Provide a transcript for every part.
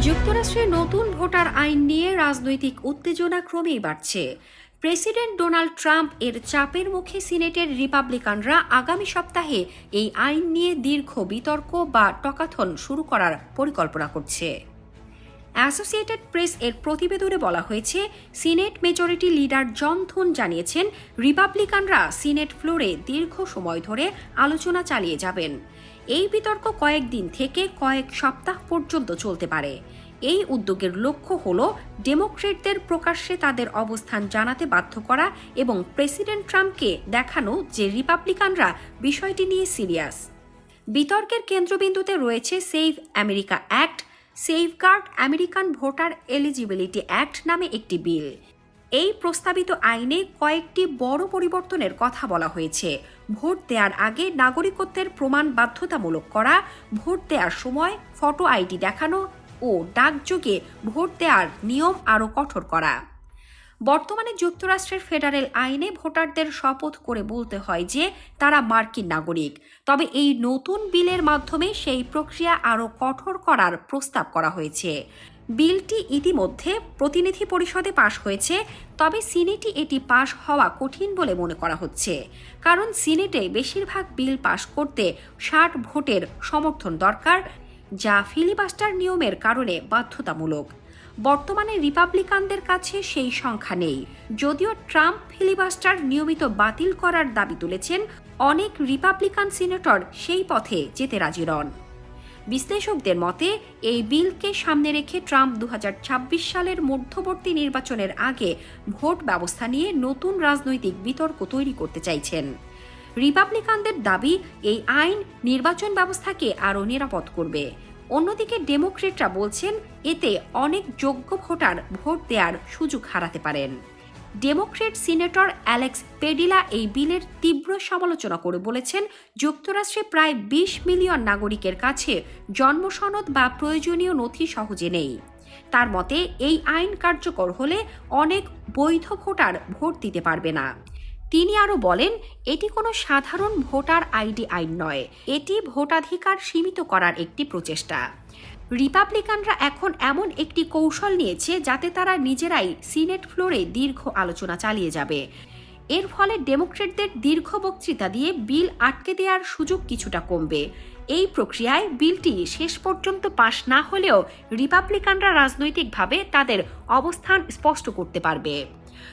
যুক্তরাষ্ট্রে নতুন ভোটার আইন নিয়ে রাজনৈতিক উত্তেজনা ক্রমেই বাড়ছে। প্রেসিডেন্ট ডোনাল্ড ট্রাম্প এর চাপের মুখে সিনেটের রিপাবলিকানরা আগামী সপ্তাহে এই আইন নিয়ে দীর্ঘ বিতর্ক বা টকাথন শুরু করার পরিকল্পনা করছে। অ্যাসোসিয়েটেড প্রেস এর প্রতিবেদনে বলা হয়েছে, সিনেট মেজরিটি লিডার জন থুন জানিয়েছেন রিপাবলিকানরা সিনেট ফ্লোরে দীর্ঘ সময় ধরে আলোচনা চালিয়ে যাবেন। এই বিতর্ক কয়েকদিন থেকে কয়েক সপ্তাহ পর্যন্ত চলতে পারে। এই উদ্যোগের লক্ষ্য হল ডেমোক্রেটদের প্রকাশ্যে তাদের অবস্থান জানাতে বাধ্য করা এবং প্রেসিডেন্ট ট্রাম্পকে দেখানো যে রিপাবলিকানরা বিষয়টি নিয়ে সিরিয়াস। বিতর্কের কেন্দ্রবিন্দুতে রয়েছে save America act, safeguard American voter eligibility act নামে একটি বিল। এই প্রস্তাবিত আইনে কয়েকটি বড় পরিবর্তনের কথা বলা হয়েছে। ভোট দেওয়ার আগে নাগরিকত্বের প্রমাণ বাধ্যতামূলক করা, ভোট দেওয়ার সময় ফটো আইডি দেখানো ও ডাকযোগে ভোট দেওয়ার নিয়ম আরও কঠোর করা। বর্তমানে যুক্তরাষ্ট্রের ফেডারেল আইনে ভোটারদের শপথ করে বলতে হয় যে তারা মার্কিন নাগরিক। তবে এই নতুন বিলের মাধ্যমে সেই প্রক্রিয়া আরও কঠোর করার প্রস্তাব করা হয়েছে। বিলটি ইতিমধ্যে প্রতিনিধি পরিষদে পাশ হয়েছে, তবে সিনেটে এটি পাশ হওয়া কঠিন বলে মনে করা হচ্ছে, কারণ সিনেটে বেশিরভাগ বিল পাশ করতে 60 ভোটের সমর্থন দরকার, যা ফিলিবাস্টার নিয়মের কারণে বাধ্যতামূলক। বর্তমানে রিপাবলিকানদের কাছে সেই সংখ্যা নেই। যদিও ট্রাম্প ফিলিবাস্টার নিয়মিত বাতিল করার দাবি তুলেছেন, অনেক রিপাবলিকান সিনেটর সেই পথে যেতে রাজি নন। বিশ্লেষকদের মতে, এই বিলকে সামনে রেখে ট্রাম্প 2026 সালের মধ্যবর্তী নির্বাচনের আগে ভোট ব্যবস্থা নিয়ে নতুন রাজনৈতিক বিতর্ক তৈরি করতে চাইছেন। রিপাবলিকানদের দাবি, এই আইন নির্বাচন ব্যবস্থাকে আরও নিরাপদ করবে। অন্যদিকে ডেমোক্রেটরা বলছেন এতে অনেক যোগ্য ভোটার ভোট দেওয়ার সুযোগ হারাতে পারেন। ডেমোক্রেট সিনেটর অ্যালেক্স পেডিলা এই বিলের তীব্র সমালোচনা করে বলেছেন, যুক্তরাষ্ট্রে প্রায় 20 মিলিয়ন নাগরিকের কাছে জন্মসনদ বা প্রয়োজনীয় নথি সহজে নেই। তার মতে, এই আইন কার্যকর হলে অনেক বৈধ ভোটার ভোট দিতে পারবে না। তিনি আরও বলেন, এটি কোনো সাধারণ ভোটার আইডি আইন নয়, এটি ভোটাধিকার সীমিত করার একটি প্রচেষ্টা। রিপাবলিকানরা এখন এমন একটি কৌশল নিয়েছে যাতে তারা নিজেরাই সিনেট ফ্লোরে দীর্ঘ আলোচনা চালিয়ে যাবে। এর ফলে ডেমোক্রেটদের দীর্ঘ বক্তৃতা দিয়ে বিল আটকে দেওয়ার সুযোগ কিছুটা কমবে। এই প্রক্রিয়ায় বিলটি শেষ পর্যন্ত পাশ না হলেও রিপাবলিকানরা রাজনৈতিকভাবে তাদের অবস্থান স্পষ্ট করতে পারবে।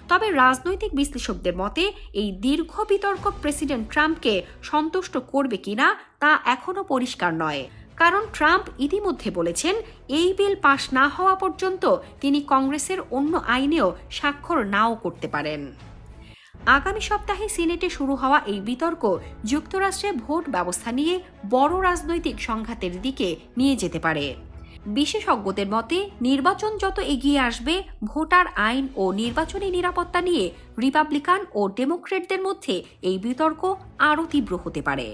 তবে রাজনৈতিক বিশ্লেষকদের মতে, এই দীর্ঘ বিতর্ক প্রেসিডেন্ট ট্রাম্পকে সন্তুষ্ট করবে কিনা তা এখনও পরিষ্কার নয়, কারণ ট্রাম্প ইতিমধ্যে বলেছেন এই বিল পাশ না হওয়া পর্যন্ত তিনি কংগ্রেসের অন্য আইনেও স্বাক্ষর নাও করতে পারেন। আগামী সপ্তাহে সিনেটে শুরু হওয়া এই বিতর্ক যুক্তরাষ্ট্রে ভোট ব্যবস্থা নিয়ে বড় রাজনৈতিক সংঘাতের দিকে নিয়ে যেতে পারে। বিশেষজ্ঞদের মতে, নির্বাচন যত এগিয়ে আসবে, ভোটার আইন ও নির্বাচনী নিরাপত্তা নিয়ে রিপাবলিকান ও ডেমোক্রেটদের মধ্যে এই বিতর্ক আরও তীব্র হতে পারে।